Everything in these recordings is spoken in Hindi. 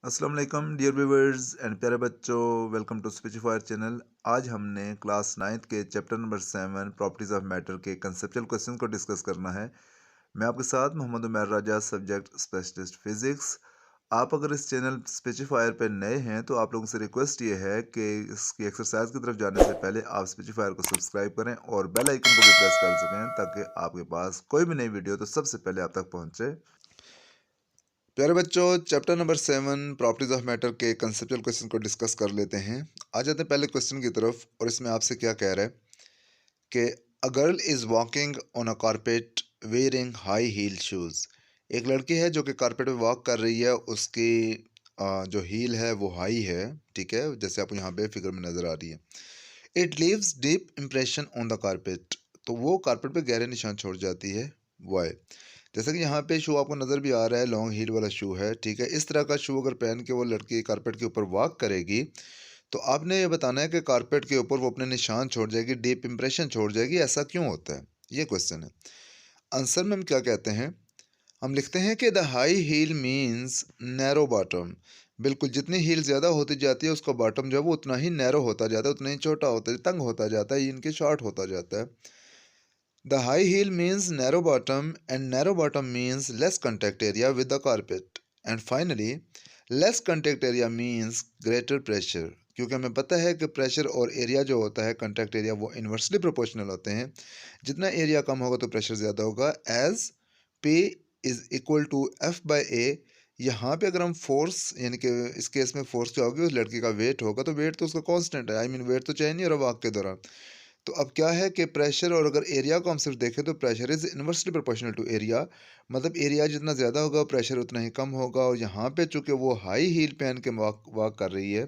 अस्सलाम वालेकुम डियर व्यूवर्स एंड प्यारे बच्चों, वेलकम टू स्पीचिफायर चैनल। आज हमने क्लास 9th के chapter number 7 properties of matter के कंसेप्चुअल क्वेश्चन को डिस्कस करना है। मैं आपके साथ मोहम्मद उमर राजा, सब्जेक्ट स्पेशलिस्ट फिज़िक्स। आप अगर इस चैनल स्पीचिफायर पर नए हैं तो आप लोगों से रिक्वेस्ट ये है कि इसकी एक्सरसाइज की तरफ जाने से पहले आप स्पीचिफायर को सब्सक्राइब करें और बेल आइकन को भी प्रेस कर सकें ताकि आपके पास कोई भी नई वीडियो तो सबसे पहले आप तक पहुँचे। प्यारे बच्चों, chapter number 7 properties of matter के कंसेप्चुअल क्वेश्चन को डिस्कस कर लेते हैं। आ जाते हैं पहले क्वेश्चन की तरफ, और इसमें आपसे क्या कह रहा है कि a girl is walking on a carpet wearing high heel shoes. एक लड़की है जो कि कारपेट पे वॉक कर रही है, उसकी जो हील है वो हाई है। ठीक है, जैसे आपको यहाँ पे फिगर में नजर आ रही है। It leaves deep impression on the carpet, तो वो कारपेट पे गहरे निशान छोड़ जाती है। वाई? जैसा कि यहाँ पे शू आपको नज़र भी आ रहा है, लॉन्ग हील वाला शू है। ठीक है, इस तरह का शू अगर पहन के वो लड़की कारपेट के ऊपर वॉक करेगी तो आपने ये बताना है कि कारपेट के ऊपर वो अपने निशान छोड़ जाएगी, डीप इंप्रेशन छोड़ जाएगी। ऐसा क्यों होता है, ये क्वेश्चन है। आंसर में हम क्या कहते हैं, हम लिखते हैं कि the high heel means narrow bottom. बिल्कुल, जितनी हील ज़्यादा होती जाती है उसका बॉटम जो है वो उतना ही नैरो होता जाता है, उतना ही छोटा होता है, तंग होता जाता है, इनके शॉर्ट होता जाता है। The high heel means narrow bottom, and narrow bottom means less contact area with the carpet. And finally, less contact area means greater pressure. क्योंकि हमें पता है कि प्रेशर और एरिया जो होता है, कंटैक्ट एरिया, वो इन्वर्सली प्रोपोर्शनल होते हैं। जितना एरिया कम होगा तो प्रेशर ज़्यादा होगा। As P is equal to F by A. यहाँ पे अगर हम फोर्स, यानी कि इस केस में फोर्स क्या होगी, उस लड़की का वेट होगा, तो वेट तो उसका कांस्टेंट है, आई मीन वेट तो चाहिए नहीं और वॉक के दौरान। तो अब क्या है कि प्रेशर, और अगर एरिया को हम सिर्फ देखें तो pressure is inversely proportional to area. मतलब एरिया जितना ज़्यादा होगा प्रेशर उतना ही कम होगा। और यहाँ पे चूंकि वो हाई हील पहन के वॉक वॉक कर रही है,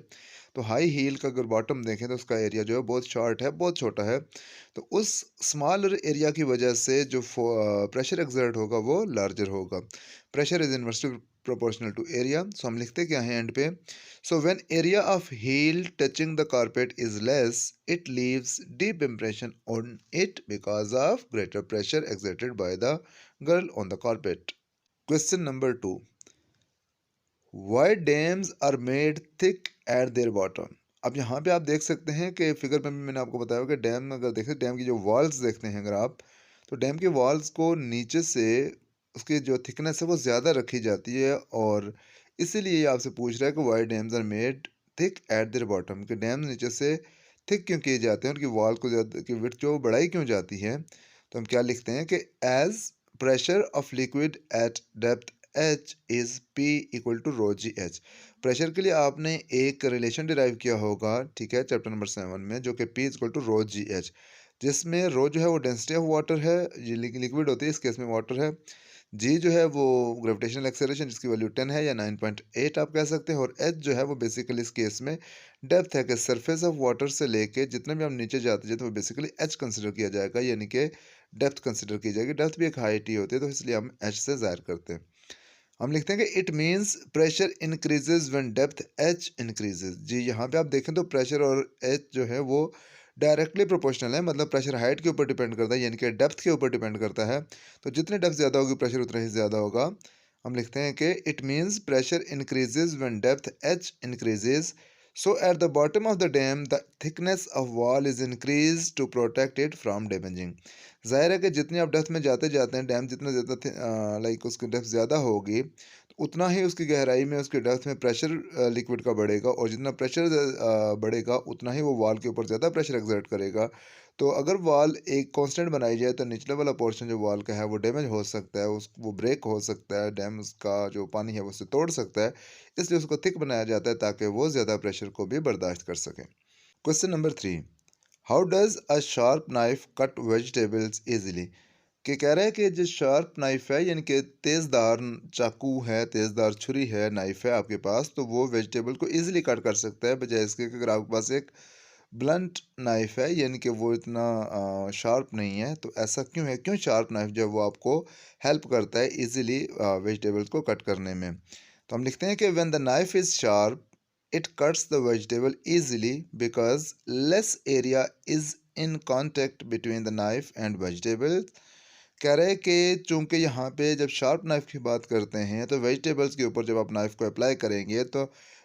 तो हाई हील का अगर बॉटम देखें तो उसका एरिया जो है बहुत शॉर्ट है, बहुत छोटा है। तो उस स्मॉलर एरिया की वजह से जो प्रेशर एक्सर्ट होगा वो लार्जर होगा। Pressure is inversely proportional to area. So हम लिखते क्या हैं एंड पे, so when area of heel touching the carpet is less, it leaves deep impression on it because of greater pressure exerted by the girl on the carpet. Question number 2. Why dams are made thick at their bottom? अब यहाँ पे आप देख सकते हैं कि फिगर में भी मैंने आपको बताया कि डैम अगर देखें, डैम की जो वॉल्स देखते हैं अगर आप, तो डैम की वॉल्स को नीचे से उसकी जो थिकनेस है वो ज़्यादा रखी जाती है। और इसीलिए ये आपसे पूछ रहा है कि why dams are made thick at their bottom, कि डैम नीचे से थिक क्यों किए जाते हैं, उनकी वॉल को ज़्यादा की विड्थ जो बढ़ाई क्यों जाती है। तो हम क्या लिखते हैं कि as pressure of liquid at depth h is p equal to rho g h. Pressure के लिए आपने एक रिलेशन डिराइव किया होगा, ठीक है, चैप्टर नंबर 7 में, जो कि p equal to rho g h, जिसमें रो जो है वो डेंसिटी ऑफ वाटर है, ये लिक्विड होती है, इस केस में वाटर है। जी जो है वो ग्रेविटेशनल एक्सेलरेशन, जिसकी वैल्यू 10 है या 9.8 आप कह सकते हैं। और एच जो है वो बेसिकली इस केस में डेप्थ है, कि सरफेस ऑफ वाटर से लेके जितने भी हम नीचे जाते जाते वो बेसिकली एच कंसिडर किया जाएगा, यानी कि डेप्थ कंसिडर की जाएगी। डेप्थ भी एक हाइट ही होती है, तो इसलिए हम एच से ज़ाहिर करते हैं। हम लिखते हैं कि it means pressure increases when depth h increases. जी यहाँ पे आप देखें तो प्रेशर और एच जो है वो डायरेक्टली प्रोपोर्शनल है, मतलब प्रेशर हाइट के ऊपर डिपेंड करता है, यानी कि डेप्थ के ऊपर डिपेंड करता है। तो जितनी डेप्थ ज़्यादा होगी प्रेशर उतना ही ज़्यादा होगा। हम लिखते हैं कि it means pressure increases when depth h increases, so at the bottom of the dam the thickness of wall is increase to protect it from damaging. ज़ाहिर है कि जितनी आप डेप्थ में जाते जाते हैं, डैम जितना ज़्यादा लाइक उसकी डेप्थ ज़्यादा होगी, तो उतना ही उसकी गहराई में, उसकी डेप्थ में प्रेशर लिक्विड का बढ़ेगा। और जितना प्रेशर बढ़ेगा उतना ही वो वॉल के ऊपर ज़्यादा प्रेशर एक्सर्ट करेगा। तो अगर वॉल एक कांस्टेंट बनाई जाए तो निचले वाला पोर्शन जो वॉल का है वो डैमेज हो सकता है, उस वो ब्रेक हो सकता है, डैम उसका जो पानी है वो उसे तोड़ सकता है। इसलिए उसको थिक बनाया जाता है ताकि वो ज़्यादा प्रेशर को भी बर्दाश्त कर सके। Question number 3, how does a sharp knife cut vegetables easily? कि कह रहा है कि जो शार्प नाइफ है, यानी कि तेज़दार चाकू है, तेज़दार छुरी है, नाइफ है आपके पास, तो वो वेजिटेबल को इजीली कट कर सकता है, बजाय इसके कि अगर आपके पास एक ब्लंट नाइफ है, यानी कि वो इतना शार्प नहीं है। तो ऐसा क्यों है, क्यों शार्प नाइफ जो है वो आपको हेल्प करता है इजीली वेजिटेबल्स को कट करने में। तो हम लिखते हैं कि when the knife is sharp it cuts the vegetable easily because less area is in contact between the knife and vegetable. कह रहे हैं कि चूँकि यहाँ पे जब शार्प नाइफ़ की बात करते हैं तो वेजिटेबल्स के ऊपर जब आप नाइफ़ को अप्लाई करेंगे तो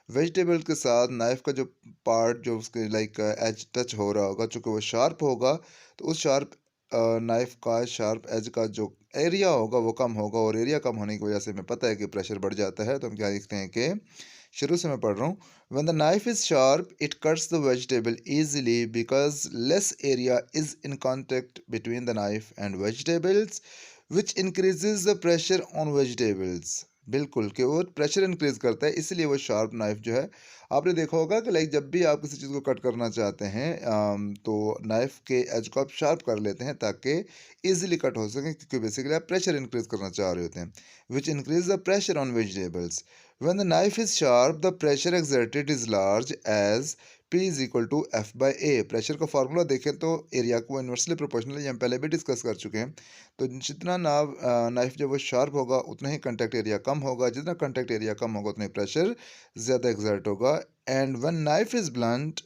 वेजिटेबल्स के साथ नाइफ़ का जो पार्ट जो उसके लाइक एज टच हो रहा होगा, चूँकि वो शार्प होगा तो उस शार्प नाइफ़ का शार्प एज का जो एरिया होगा वो कम होगा, और एरिया कम होने की वजह से हमें पता है कि प्रेशर बढ़ जाता है। तो हम क्या लिखते हैं कि शुरू से मैं पढ़ रहा हूँ। When the knife is sharp, it cuts the vegetable easily because less area is in contact between the knife and vegetables, which increases the pressure on vegetables. बिल्कुल कि वो प्रेशर इंक्रीज करता है, इसलिए वो शार्प नाइफ जो है, आपने देखा होगा कि लाइक जब भी आप किसी चीज़ को कट करना चाहते हैं तो नाइफ के एज को आप शार्प कर लेते हैं ताकि इजीली कट हो सके, क्योंकि बेसिकली आप प्रेशर इंक्रीज करना चाह रहे होते हैं, which increase the pressure on vegetables. When the knife is sharp, the pressure exerted is large as P is equal to F by A. Pressure का फार्मूला देखें तो एरिया को इन्वर्सली प्रोपोर्शनल, ये हम पहले भी डिस्कस कर चुके हैं। तो जितना नाइफ जब वो शार्प होगा उतना ही कंटेक्ट एरिया कम होगा, जितना कंटेक्ट एरिया कम होगा उतना ही प्रेशर ज़्यादा एक्सर्ट होगा. And when knife is blunt,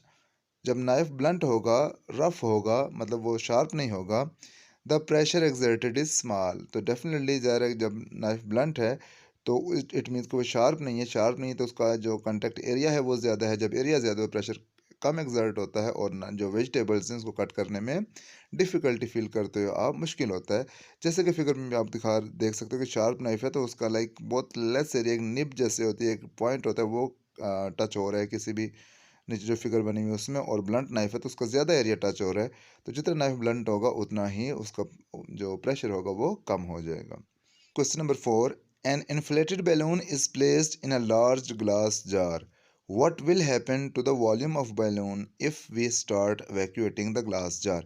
जब नाइफ ब्लंट होगा, रफ होगा, मतलब वो शार्प नहीं होगा, the pressure exerted is small. तो डेफिनेटली ज़ाहिर है जब नाइफ ब्लंट है तो इट मीन्स कि वो शार्प नहीं है, शार्प नहीं है तो उसका जो कंटेक्ट एरिया है वो ज़्यादा है. जब एरिया ज़्यादा हो प्रेशर कम एक्सर्ट होता है, और जो वेजिटेबल्स हैं उसको कट करने में डिफ़िकल्टी फील करते हो आप, मुश्किल होता है. जैसे कि फिगर में आप देख सकते हो कि शार्प नाइफ है तो उसका लाइक बहुत लेस एरिया, एक निब जैसे होती है, एक पॉइंट होता है, वो टच हो रहा है किसी भी नीचे जो फिगर बनी हुई है उसमें, और ब्लंट नाइफ है तो उसका ज़्यादा एरिया टच हो रहा है. तो जितना नाइफ ब्लंट होगा उतना ही उसका जो प्रेशर होगा वो कम हो जाएगा. Question number 4. An inflated balloon is placed in a large glass jar. What will happen to the volume of balloon if we start evacuating the glass jar?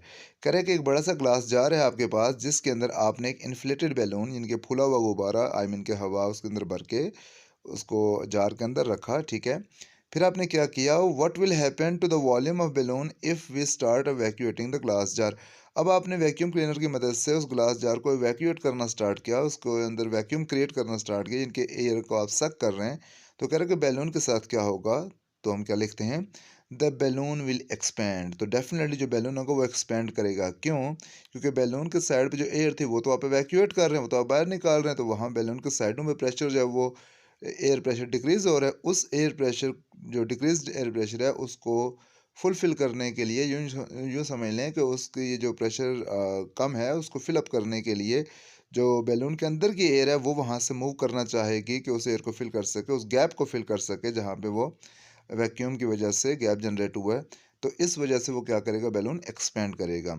कह रहे हैं कि एक बड़ा सा ग्लास जार है आपके पास जिसके अंदर आपने एक इन्फ्लेटेड बैलून, यानी कि फूला हुआ गुब्बारा, आई मीन के हवा उसके अंदर भर के उसको जार के अंदर रखा, ठीक है. फिर आपने क्या किया, what will happen to the volume of balloon if we start evacuating the glass jar. अब आपने वैक्यूम क्लीनर की मदद से उस ग्लास जार को वैक्यूएट करना स्टार्ट किया, उसको अंदर वैक्यूम क्रिएट करना स्टार्ट किया, इनके एयर को आप सक कर रहे हैं. तो कह रहे हैं कि बैलून के साथ क्या होगा, तो हम क्या लिखते हैं, द बैलून विल एक्सपैंड. तो डेफिनेटली जो बैलून होगा वो एक्सपैंड करेगा. क्यों? क्योंकि बैलून के साइड पे जो एयर थी वो तो आप वैक्यूएट कर रहे हैं, वो तो आप बाहर निकाल रहे हैं, तो वहाँ बैलून के साइडों में प्रेशर जो है वो एयर प्रेशर डिक्रीज हो रहा है. उस एयर प्रेशर जो डिक्रीज एयर प्रेशर है उसको फुलफ़िल करने के लिए, यूँ समझ लें कि उसकी ये जो प्रेशर कम है उसको फ़िल अप करने के लिए जो बैलून के अंदर की एयर है वो वहाँ से मूव करना चाहेगी कि उस एयर को फ़िल कर सके, उस गैप को फ़िल कर सके जहाँ पे वो वैक्यूम की वजह से गैप जनरेट हुआ है. तो इस वजह से वो क्या करेगा, बैलून एक्सपैंड करेगा.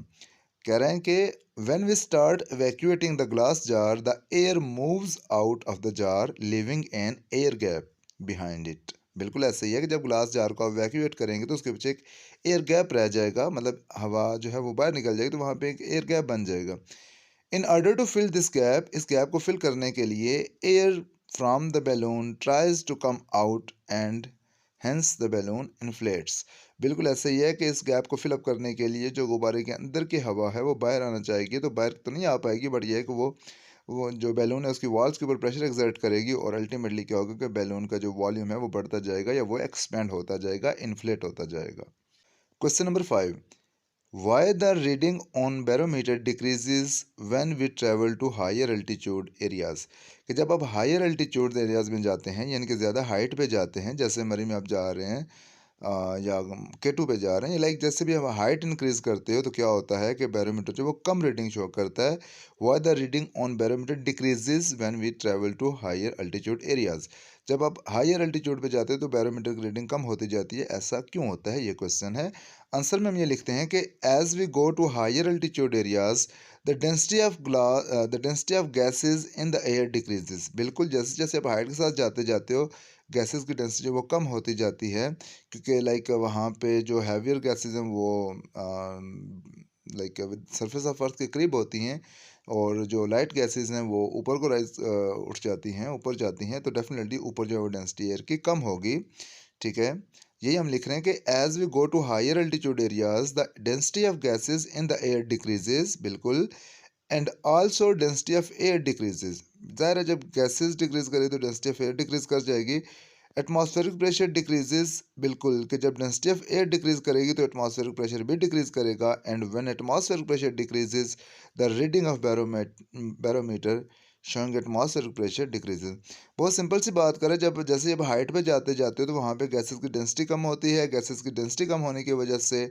कह रहे हैं कि when we start evacuating the glass jar, the air moves out of the jar, leaving an air gap behind it. बिल्कुल ऐसे ही है कि जब ग्लास जार को आप वैक्यूएट करेंगे तो उसके पीछे एक एयर गैप रह जाएगा, मतलब हवा जो है वो बाहर निकल जाएगी, तो वहाँ पे एक एयर गैप बन जाएगा. In order to fill this gap, इस गैप को फिल करने के लिए air from the balloon tries to come out and hence the balloon inflates. बिल्कुल ऐसे ही है कि इस गैप को फिल अप करने के लिए जो गुब्बारे के अंदर की हवा है वो बाहर आना चाहेगी, तो बाहर तो नहीं आ पाएगी, बट ये है कि वो जो बैलून है उसकी वॉल्स के ऊपर प्रेशर एक्सर्ट करेगी, और अल्टीमेटली क्या होगा कि बैलून का जो वॉल्यूम है वो बढ़ता जाएगा या वो एक्सपेंड होता जाएगा, इन्फ्लेट होता जाएगा. Question number 5. Why the reading on barometer decreases when we travel to higher altitude areas? कि जब आप हायर अल्टीट्यूड एरियाज में जाते हैं, यानी कि ज़्यादा हाइट पे जाते हैं, जैसे मरी में आप जा रहे हैं या K2 पे जा रहे हैं, लाइक जैसे भी हम हाइट इंक्रीज करते हो तो क्या होता है कि बैरोमीटर जो वो कम रीडिंग शो करता है. Why the reading on barometer decreases when we travel to higher altitude areas. जब आप हायर अल्टीट्यूड पे जाते हो तो बैरोमीटर की रीडिंग कम होती जाती है, ऐसा क्यों होता है, ये क्वेश्चन है. आंसर में हम ये लिखते हैं कि as we go to higher altitude areas the density of gases in the air decreases. बिल्कुल जैसे जैसे आप हाइट के साथ जाते जाते हो गैसेस की डेंसिटी वो कम होती जाती है, क्योंकि लाइक वहाँ पे जो हैवियर गैसेस हैं वो लाइक सरफेस ऑफ अर्थ के करीब होती हैं, और जो लाइट गैसेस हैं वो ऊपर को राइज उठ जाती हैं, ऊपर जाती हैं, तो डेफिनेटली ऊपर जो है वो डेंसिटी एयर की कम होगी. ठीक है, यही हम लिख रहे हैं कि as we go to higher altitude areas the density of gases in the air decreases. बिल्कुल. And also density of air decreases. ज़ाहिर है जब गैसेज डिक्रीज करे तो डेंसिटी ऑफ एयर डिक्रीज कर जाएगी. एटमॉस्फेरिक प्रेशर डिक्रीजेस, बिल्कुल कि जब डेंसिटी ऑफ एयर डिक्रीज करेगी तो एटमॉस्फेरिक प्रेशर भी डिक्रीज करेगा। And when atmospheric pressure decreases the reading of barometer showing atmospheric pressure decreases. बहुत सिंपल सी बात करें, जब हाइट पे जाते जाते हो तो वहाँ पे गैसेस की डेंसिटी कम होती है। गैसेस की डेंसिटी कम होने की वजह से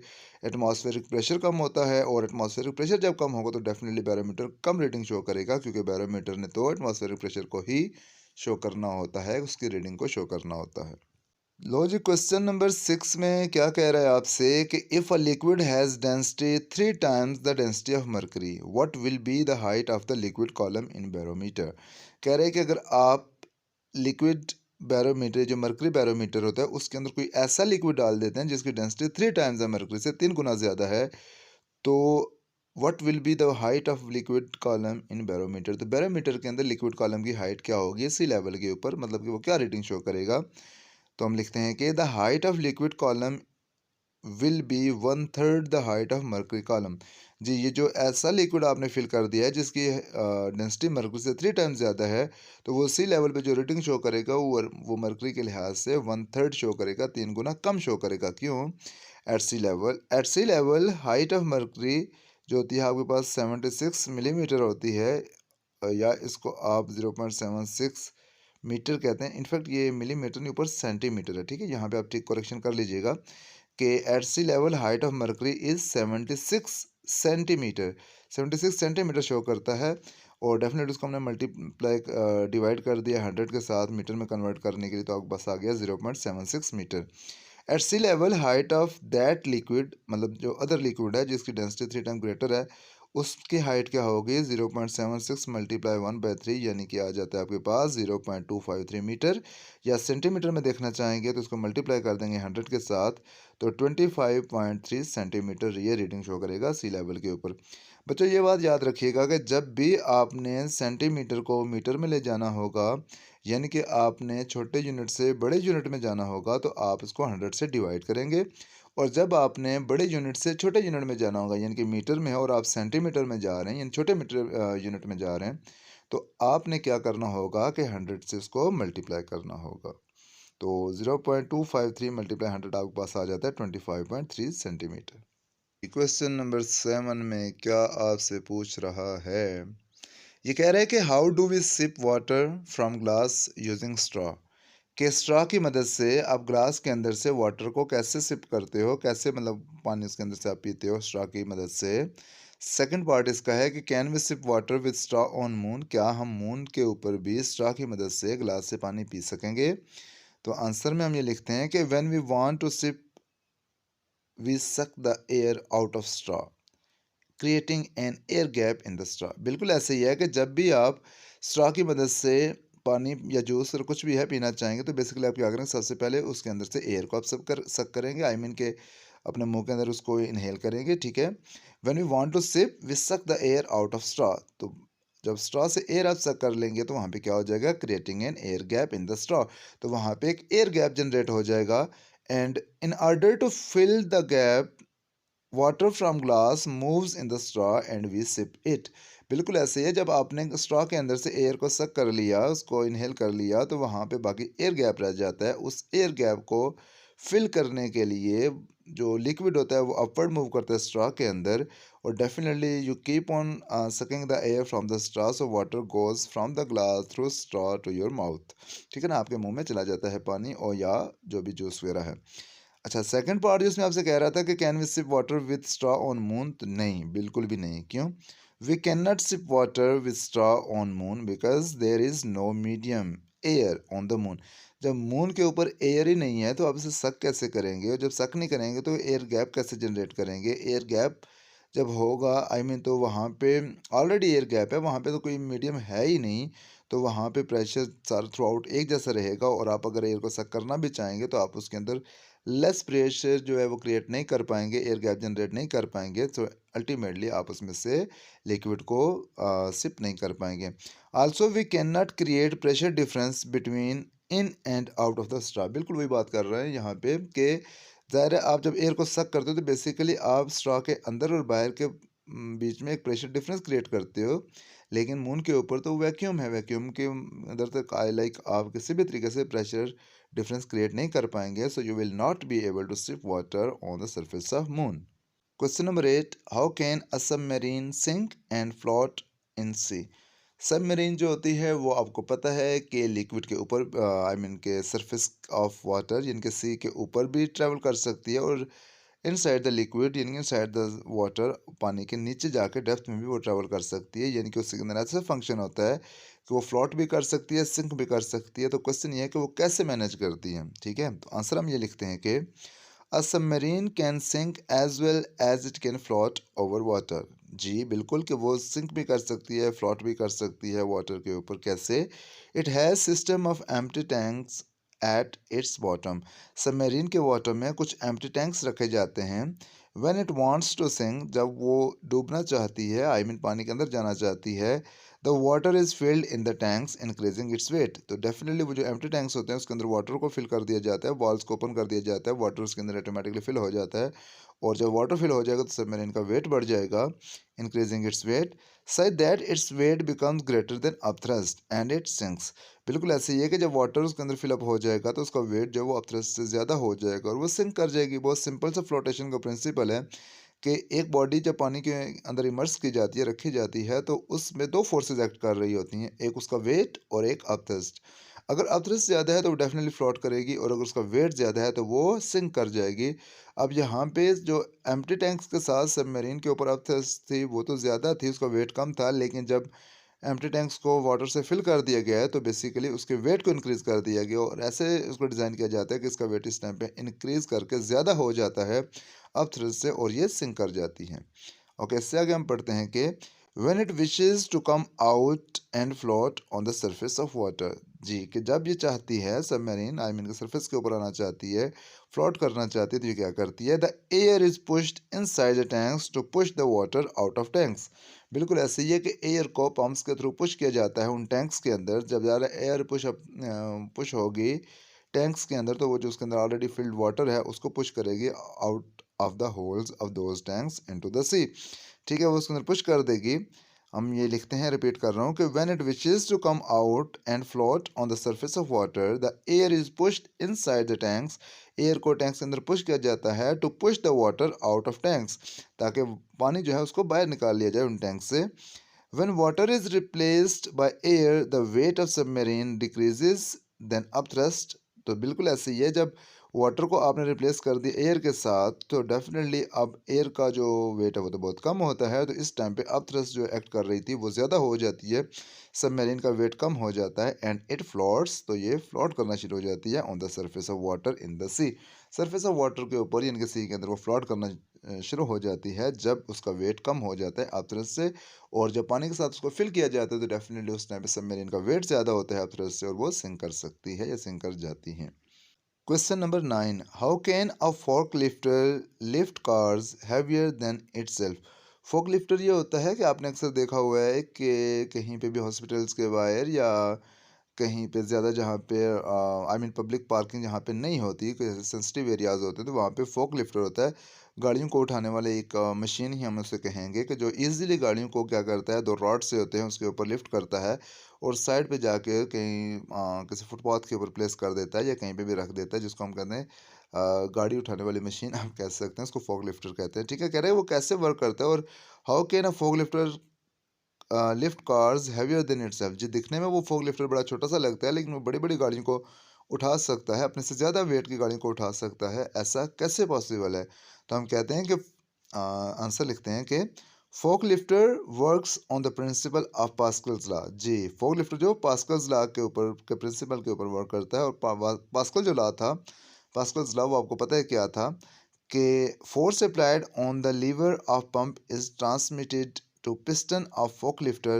एटमॉस्फेरिक प्रेशर कम होता है, और एटमॉस्फेरिक प्रेशर जब कम होगा तो डेफिनेटली बैरोमीटर कम रीडिंग शो करेगा, क्योंकि बैरोमीटर ने तो एटमॉस्फेरिक प्रेशर को ही शो करना होता है, उसकी रीडिंग को शो करना होता है। लो जी, क्वेश्चन नंबर 6 में क्या कह रहा है आपसे कि if a liquid has density 3 times the density of mercury, what will be the height of the liquid column in barometer. कह रहे हैं कि अगर आप लिक्विड बैरोमीटर, जो मर्करी बैरोमीटर होता है, उसके अंदर कोई ऐसा लिक्विड डाल देते हैं जिसकी डेंसिटी 3 टाइम्स द मर्करी से 3 गुना ज़्यादा है, तो what will be the height of liquid column in barometer. तो बैरोमीटर के अंदर लिक्विड कॉलम की हाइट क्या होगी सी लेवल के ऊपर, मतलब कि वो क्या रीडिंग शो करेगा। तो हम लिखते हैं कि the height of liquid column will be 1/3 the height of mercury column. जी, ये जो ऐसा लिक्विड आपने फिल कर दिया है जिसकी डेंसिटी मर्करी से 3 टाइम्स ज़्यादा है, तो वो सी लेवल पे जो रीडिंग शो करेगा वो मर्करी के लिहाज से 1/3 शो करेगा, 3 गुना कम शो करेगा। क्यों? At sea level height of mercury जो होती है आपके पास 76 मिलीमीटर होती है, या इसको आप 0.76 मीटर कहते हैं। इनफैक्ट ये मिलीमीटर नहीं, ऊपर सेंटीमीटर है, ठीक है। यहाँ पे आप ठीक करेक्शन कर लीजिएगा कि at sea level height of mercury is 76 centimetre. 76 centimetre show करता है, और डेफिनेटली उसको हमने मल्टीप्लाई डिवाइड कर दिया 100 के साथ मीटर में कन्वर्ट करने के लिए, तो आपके पास आ गया 0.76 metre. At sea level height of that liquid, मतलब जो अदर लिक्विड है जिसकी डेंसिटी 3 टाइम ग्रेटर है, उसकी हाइट क्या होगी? 0.76 मल्टीप्लाई 1/3, यानी कि आ जाता है आपके पास 0.253 मीटर। या सेंटीमीटर में देखना चाहेंगे तो उसको मल्टीप्लाई कर देंगे 100 के साथ, तो 25.3 सेंटीमीटर ये रीडिंग शो करेगा सी लेवल के ऊपर। बच्चों, ये बात याद रखिएगा कि जब भी आपने सेंटीमीटर को मीटर में ले जाना होगा, यानी कि आपने छोटे यूनिट से बड़े यूनिट में जाना होगा, तो आप इसको 100 से डिवाइड करेंगे। और जब आपने बड़े यूनिट से छोटे यूनिट में जाना होगा, यानी कि मीटर में है और आप सेंटीमीटर में जा रहे हैं, यानी छोटे मीटर यूनिट में जा रहे हैं, तो आपने क्या करना होगा कि 100 से इसको मल्टीप्लाई करना होगा। तो 0.253 मल्टीप्लाई 100 आपके पास आ जाता है 25.3 सेंटीमीटर। क्वेश्चन नंबर 7 में क्या आपसे पूछ रहा है, ये कह रहा है कि how do we sip water from glass using straw. कि स्ट्रॉ की मदद से आप ग्लास के अंदर से वाटर को कैसे सिप करते हो, कैसे मतलब पानी उसके अंदर से आप पीते हो स्ट्रॉ की मदद से। सेकंड पार्ट इसका है कि can we sip water with straw on moon, क्या हम मून के ऊपर भी स्ट्रॉ की मदद से ग्लास से पानी पी सकेंगे। तो आंसर में हम ये लिखते हैं कि when we want to sip we suck the air out of straw creating an air gap in the straw. बिल्कुल ऐसे ही है कि जब भी आप स्ट्रॉ की मदद से पानी या जूस और कुछ भी है पीना चाहेंगे, तो बेसिकली आप क्या करेंगे, सबसे पहले उसके अंदर से एयर को आप सक करेंगे, आई मीन के अपने मुंह के अंदर उसको इनहेल करेंगे, ठीक है। When we want to sip we suck the air out of straw. तो जब स्ट्रॉ से एयर आप सक कर लेंगे तो वहाँ पे क्या हो जाएगा, creating an air gap in the straw. तो वहाँ पे एक एयर गैप जनरेट हो जाएगा। And in order to fill the gap water from glass moves in the straw and we sip it. बिल्कुल ऐसे ही है, जब आपने स्ट्रॉ के अंदर से एयर को सक कर लिया, उसको इनहेल कर लिया, तो वहाँ पे बाकी एयर गैप रह जाता है। उस एयर गैप को फिल करने के लिए जो लिक्विड होता है वो अपवर्ड मूव करता है स्ट्रॉ के अंदर, और definitely you keep on sucking the air from the straw, so water goes from the glass through straw to your mouth. ठीक है ना, आपके मुंह में चला जाता है पानी, और या जो भी जूस वगैरह है। अच्छा, सेकंड पार्ट जिसमें आपसे कह रहा था कि can we sip water with straw on moon, तो नहीं, बिल्कुल भी नहीं। क्यों? We can not sip water with straw on moon because there is no medium air on the moon. जब मून के ऊपर एयर ही नहीं है तो आप इसे सक कैसे करेंगे, और जब सक नहीं करेंगे तो एयर गैप कैसे जनरेट करेंगे। एयर गैप जब होगा, आई मीन, तो वहाँ पे ऑलरेडी एयर गैप है, वहाँ पे तो कोई मीडियम है ही नहीं, तो वहाँ पे प्रेशर सारा थ्रू आउट एक जैसा रहेगा, और आप अगर एयर को सक करना भी चाहेंगे तो आप उसके अंदर लेस प्रेशर जो है वो क्रिएट नहीं कर पाएंगे, एयर गैप जनरेट नहीं कर पाएंगे, तो अल्टीमेटली आप उसमें से लिक्विड को सिप नहीं कर पाएंगे। Also we can not create pressure difference between in and out of the straw. बिल्कुल वही बात कर रहे हैं यहाँ पे कि ज़ाहिर है आप जब एयर को सक करते हो तो बेसिकली आप स्ट्रॉ के अंदर और बाहर के बीच में एक प्रेशर डिफरेंस क्रिएट करते हो। लेकिन मून के ऊपर तो वैक्यूम है, वैक्यूम के अंदर तक लाइक आप किसी भी तरीके से प्रेशर डिफरेंस क्रिएट नहीं कर पाएंगे, so you will not be able to sip water on the surface of moon. Question number 8, how can a submarine sink and float in sea. Submarine जो होती है वो आपको पता है कि लिक्विड के ऊपर आई मीन के सरफेस ऑफ वाटर यानी कि सी के ऊपर भी ट्रैवल कर सकती है, और इनसाइड द लिक्विड यानी कि इनसाइड द वाटर पानी के नीचे जाकर डेप्थ में भी वो ट्रैवल कर सकती है, यानी कि उसके अंदर ऐसा फंक्शन होता है कि वो फ्लोट भी कर सकती है, सिंक भी कर सकती है। तो क्वेश्चन ये है कि वो कैसे मैनेज करती है। ठीक है, तो आंसर हम ये लिखते हैं कि a submarine can sink as well as it can float over water. जी बिल्कुल, कि वो सिंक भी कर सकती है, फ्लोट भी कर सकती है वाटर के ऊपर। कैसे? It has system of empty tanks at its bottom. Submarine के वाटर में कुछ एम्प्टी टैंक्स रखे जाते हैं। When it wants to sink, जब वो डूबना चाहती है, आई मीन पानी के अंदर जाना चाहती है, the water is filled in the tanks increasing its weight. तो डेफिनेटली वो जो एम्प्टी टैंक्स होते हैं उसके अंदर वाटर को फिल कर दिया जाता है, वॉल्स को ओपन कर दिया जाता है, वाटर उसके अंदर ऑटोमेटिकली फिल हो जाता है। और जब वाटर फिल हो जाएगा तो सबमरीन का वेट बढ़ जाएगा, increasing its weight, such that its weight becomes greater than upthrust and it sinks. बिल्कुल ऐसे ही है कि जब वाटर उसके अंदर फिलअप हो जाएगा तो उसका वेट जो है वो अपथ्रस्ट से ज़्यादा हो जाएगा और वो सिंक कर जाएगी। बहुत सिंपल सा फ्लोटेशन का प्रिंसिपल है कि एक बॉडी जब पानी के अंदर इमर्स की जाती है, रखी जाती है, तो उसमें दो फोर्सेस एक्ट कर रही होती हैं, एक उसका वेट और एक अपथ्रस्ट। अगर अपथ्रस्ट ज़्यादा है तो वो डेफिनेटली फ्लोट करेगी, और अगर उसका वेट ज़्यादा है तो वो सिंक कर जाएगी। अब यहाँ पे जो एम्प्टी टैंक्स के साथ सबमरीन के ऊपर अपथ्रस्ट थी वो तो ज़्यादा थी, उसका वेट कम था, लेकिन जब एम्प्टी टैंक्स को वाटर से फिल कर दिया गया है तो बेसिकली उसके वेट को इंक्रीज़ कर दिया गया, और ऐसे उसको डिज़ाइन किया जाता है कि इसका वेट इस टाइम पे इंक्रीज़ करके ज़्यादा हो जाता है अपथ्रस्ट से, और ये सिंक कर जाती हैं। ओके, इससे आगे हम पढ़ते हैं कि when it wishes to come out and float on the surface of water. जी, कि जब ये चाहती है सबमरीन, आई मीन के सरफेस के ऊपर आना चाहती है, फ्लोट करना चाहती है, तो ये क्या करती है? The air is pushed inside the tanks to push the water out of tanks. बिल्कुल ऐसे ही है कि एयर को पंप्स के थ्रू पुश किया जाता है उन टैंक्स के अंदर। जब ज़्यादा एयर पुश होगी टैंक्स के अंदर, तो वो जो उसके अंदर ऑलरेडी फिल्ड वाटर है उसको पुश करेगी out of the holes of those tanks into the sea. ठीक है, वो उसके अंदर पुश कर देगी। हम ये लिखते हैं, रिपीट कर रहा हूँ कि when it wishes to come out and float on the surface of water, the air is pushed inside the tanks. Air को टैंक्स के अंदर पुश किया जाता है to push the water out of tanks, ताकि पानी जो है उसको बाहर निकाल लिया जाए उन टैंक से। When water is replaced by air, the weight of submarine decreases than upthrust। तो बिल्कुल ऐसे ही है, जब वाटर को आपने रिप्लेस कर दिया एयर के साथ तो डेफिनेटली अब एयर का जो वेट है वो तो बहुत कम होता है, तो इस टाइम पे अपथ्रस्ट जो एक्ट कर रही थी वो ज़्यादा हो जाती है, सबमरीन का वेट कम हो जाता है, एंड इट फ्लोट्स, तो ये फ्लोट करना शुरू हो जाती है on the surface of water in the sea. Surface of water के ऊपर यानी कि सी के अंदर वो फ्लोट करना शुरू हो जाती है जब उसका वेट कम हो जाता है अपथ्रस्ट से, और जब पानी के साथ उसको फिल किया जाता है तो डेफिनेटली उस टाइम पे सबमरीन का वेट ज़्यादा होता है अपथ्रस्ट से, और वो सिंक कर सकती है या सिंक कर जाती हैं। Question number 9, how can a fork lifter lift cars heavier than itself. Fork lifter ये होता है कि आपने अक्सर देखा हुआ है कि कहीं पे भी हॉस्पिटल्स के बाहर या कहीं पे ज़्यादा जहाँ पे आई मीन पब्लिक पार्किंग जहाँ पे नहीं होती, कोई ऐसे सेंसिटिव एरियाज़ होते हैं, तो वहाँ पे फोक लिफ्टर होता है। गाड़ियों को उठाने वाले एक मशीन ही हम उसे कहेंगे, कि जो इजीली गाड़ियों को क्या करता है, दो रॉड से होते हैं उसके ऊपर लिफ्ट करता है, और साइड पे जाके कहीं किसी फुटपाथ के ऊपर प्लेस कर देता है या कहीं पे भी रख देता है, जिसको हम कहते हैं गाड़ी उठाने वाली मशीन आप कह सकते हैं, उसको फोक लिफ्टर कहते हैं। ठीक है, कह रहे हैं वो कैसे वर्क करता है, और how can a fork lifter lift cars heavier than itself. जी, दिखने में वो फोक लिफ्टर बड़ा छोटा सा लगता है, लेकिन वो बड़ी बड़ी गाड़ियों को उठा सकता है, अपने से ज़्यादा वेट की गाड़ियों को उठा सकता है। ऐसा कैसे पॉसिबल है? तो हम कहते हैं कि आंसर लिखते हैं कि fork lifter works on the principle of Pascal's law. जी, फोक लिफ्टर जो पास्कल्स लॉ के ऊपर के प्रिंसिपल के ऊपर वर्क करता है, और पास्कल जो लॉ था, पास्कल्स लॉ, वो आपको पता है क्या था, कि force applied on the lever of pump is transmitted to piston of forklifter,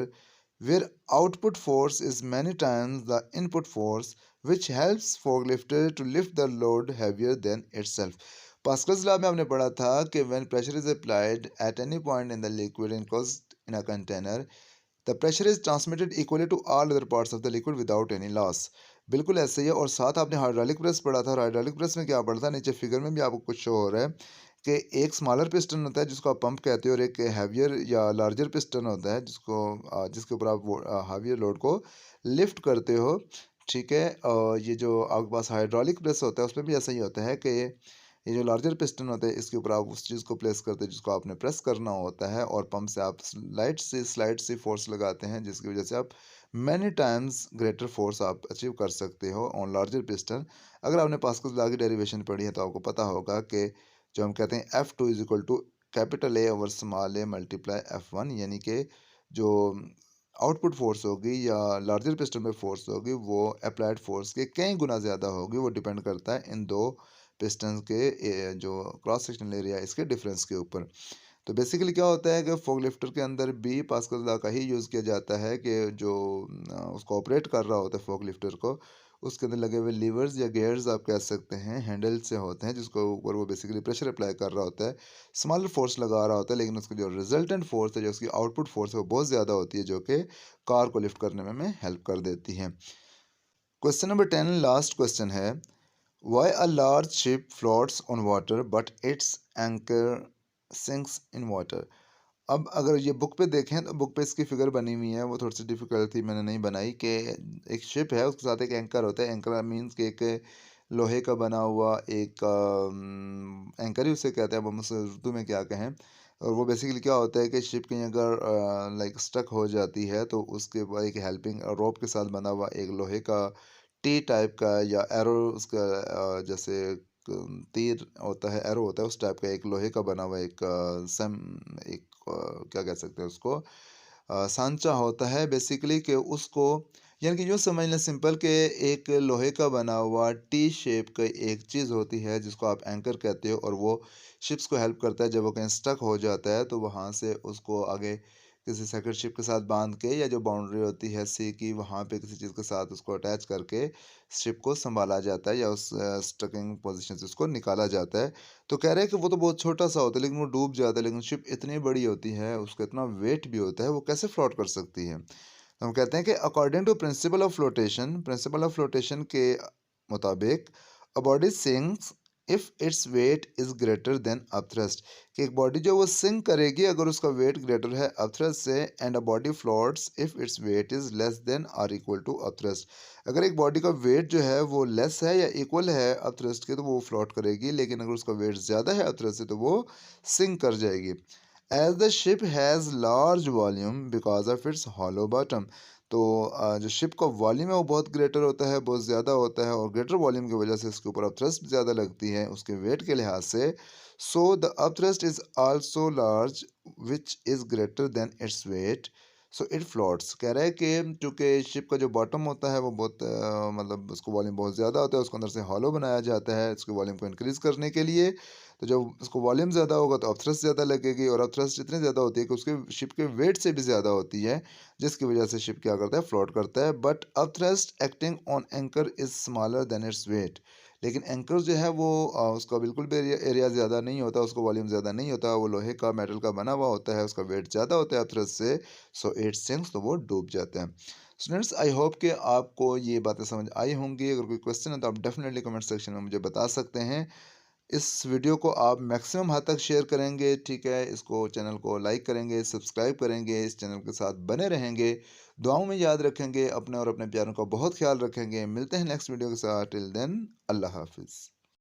where output force is many times the input force, which helps forklifter to lift the load heavier than itself। Pascal's law में आपने पढ़ा था कि when pressure is applied at any point in the liquid enclosed in a container, the pressure is transmitted equally to all other parts of the liquid without any loss। बिल्कुल ऐसे ही है, और साथ आपने हाइड्रोलिक प्रेस पढ़ा था, और हाइड्रोलिक प्रेस में क्या पढ़ा था, नीचे फिगर में भी आपको कुछ शो हो रहा है कि एक स्मॉलर पिस्टन होता है जिसको आप पंप कहते हो, और एक हैवियर या लार्जर पिस्टन होता है जिसको जिसके ऊपर आप हैवियर लोड को लिफ्ट करते हो। ठीक है। ये जो आपके पास हाइड्रोलिक प्रेस होता है उसमें भी ऐसा ही होता है कि ये जो लार्जर पिस्टन होता है इसके ऊपर आप उस चीज़ को प्लेस करते हैं जिसको आपने प्रेस करना होता है, और पंप से आप स्लाइड से फोर्स लगाते हैं, जिसकी वजह से आप मैनी टाइम्स ग्रेटर फोर्स आप अचीव कर सकते हो ऑन लार्जर पिस्टन। अगर आपने पास्कल्स लॉ की डेरिवेशन पढ़ी है तो आपको पता होगा कि जो हम कहते हैं F2 is equal to capital A over small A multiply F1, यानी कि जो आउटपुट फोर्स होगी या लार्जर पिस्टन में फोर्स होगी वो अप्लाइड फोर्स के कई गुना ज़्यादा होगी। वो डिपेंड करता है इन दो पिस्टन्स के जो क्रॉस सेक्शनल एरिया इसके डिफरेंस के ऊपर। तो बेसिकली क्या होता है कि फोक लिफ्टर के अंदर भी पास्कल लॉ का ही यूज़ किया जाता है कि जो उसको ऑपरेट कर रहा होता है फोक लिफ्टर को, उसके अंदर लगे हुए लीवर्स या गियर्स आप कह सकते हैं हैंडल से होते हैं, जिसको ऊपर वो बेसिकली प्रेशर अप्लाई कर रहा होता है, स्मॉलर फोर्स लगा रहा होता है, लेकिन उसकी जो रिजल्टेंट फोर्स है, जो उसकी आउटपुट फोर्स है, वो बहुत ज़्यादा होती है, जो कि कार को लिफ्ट करने में हमें हेल्प कर देती है। क्वेश्चन नंबर 10 लास्ट क्वेश्चन है, Why a large ship floats on water but its anchor sinks in water? अब अगर ये बुक पे देखें तो बुक पे इसकी फिगर बनी हुई है, वो थोड़ी सी डिफिकल्ट थी, मैंने नहीं बनाई। कि एक शिप है उसके साथ एक एंकर होता है। एंकर मीन्स कि एक लोहे का बना हुआ एक एंकर ही उसे कहते हैं, अब हम उसे उर्दू में क्या कहें। और वो बेसिकली क्या होता है कि शिप कहीं अगर लाइक स्टक हो जाती है तो उसके बाद एक हेल्पिंग रोप के साथ बना हुआ एक लोहे का टी टाइप का या एरो उसका जैसे तीर होता है, एरो होता है, उस टाइप का एक लोहे का बना हुआ एक एक क्या कह सकते हैं उसको, सांचा होता है बेसिकली। कि उसको यानी कि यूँ समझ लें सिंपल के एक लोहे का बना हुआ टी शेप का एक चीज़ होती है जिसको आप एंकर कहते हो, और वो शिप्स को हेल्प करता है जब वो कहीं स्टक हो जाता है तो वहाँ से उसको आगे किसी सेकंड शिप के साथ बांध के, या जो बाउंड्री होती है सी की वहाँ पे किसी चीज़ के साथ उसको अटैच करके शिप को संभाला जाता है, या उस स्टकिंग पोजीशन से उसको निकाला जाता है। तो कह रहे हैं कि वो तो बहुत छोटा सा होता है लेकिन वो डूब जाता है, लेकिन शिप इतनी बड़ी होती है, उसका इतना वेट भी होता है, वो कैसे फ्लोट कर सकती है। तो हम कहते हैं कि according to principle of flotation के मुताबिक a body sinks if its weight is greater than upthrust. कि एक बॉडी जो वो सिंक करेगी अगर उसका वेट ग्रेटर है अपथ्रस्ट से, and a body floats if its weight is less than और इक्वल टू अपथ्रस्ट। अगर एक बॉडी का वेट जो है वो लेस है या इक्वल है अपथ्रस्ट के तो वो फ्लोट करेगी, लेकिन अगर उसका वेट ज़्यादा है अपथ्रस्ट से तो वो सिंक कर जाएगी। As the ship has large volume because of its hollow bottom. तो जो शिप का वॉल्यूम है वो बहुत ग्रेटर होता है, बहुत ज़्यादा होता है, और ग्रेटर वॉल्यूम की वजह से इसके ऊपर अपथ्रस्ट ज़्यादा लगती है उसके वेट के लिहाज से। So the upthrust is also large which is greater than its weight, so it floats. कह रहा है कि चूँकि शिप का जो बॉटम होता है वो बहुत मतलब उसको वॉल्यूम बहुत ज़्यादा होता है, उसको अंदर से हॉलो बनाया जाता है उसके वॉल्यूम को इंक्रीज़ करने के लिए। तो जब उसको वॉल्यूम ज़्यादा होगा तो अपथ्रस्ट ज़्यादा लगेगी, और अपथ्रस्ट इतनी ज़्यादा होती है कि उसके शिप के वेट से भी ज़्यादा होती है, जिसकी वजह से शिप क्या करता है, फ्लोट करता है। But upthrust acting on anchor is smaller than its weight. लेकिन एंकर जो है वो उसका बिल्कुल भी एरिया ज़्यादा नहीं होता, उसका वॉल्यूम ज़्यादा नहीं होता, वो लोहे का मेटल का बना हुआ होता है, उसका वेट ज़्यादा होता है अपथ्रस्ट से। सो इट सिंक्स, तो वो डूब जाता है। स्टूडेंट्स, आई होप कि आपको ये बातें समझ आई होंगी। अगर कोई क्वेश्चन है तो आप डेफिनेटली कमेंट सेक्शन में मुझे बता सकते हैं। इस वीडियो को आप मैक्सिमम हद तक शेयर करेंगे, ठीक है, इसको चैनल को लाइक करेंगे, सब्सक्राइब करेंगे, इस चैनल के साथ बने रहेंगे, दुआओं में याद रखेंगे, अपने और अपने प्यारों का बहुत ख्याल रखेंगे। मिलते हैं नेक्स्ट वीडियो के साथ, टिल देन अल्लाह हाफिज़।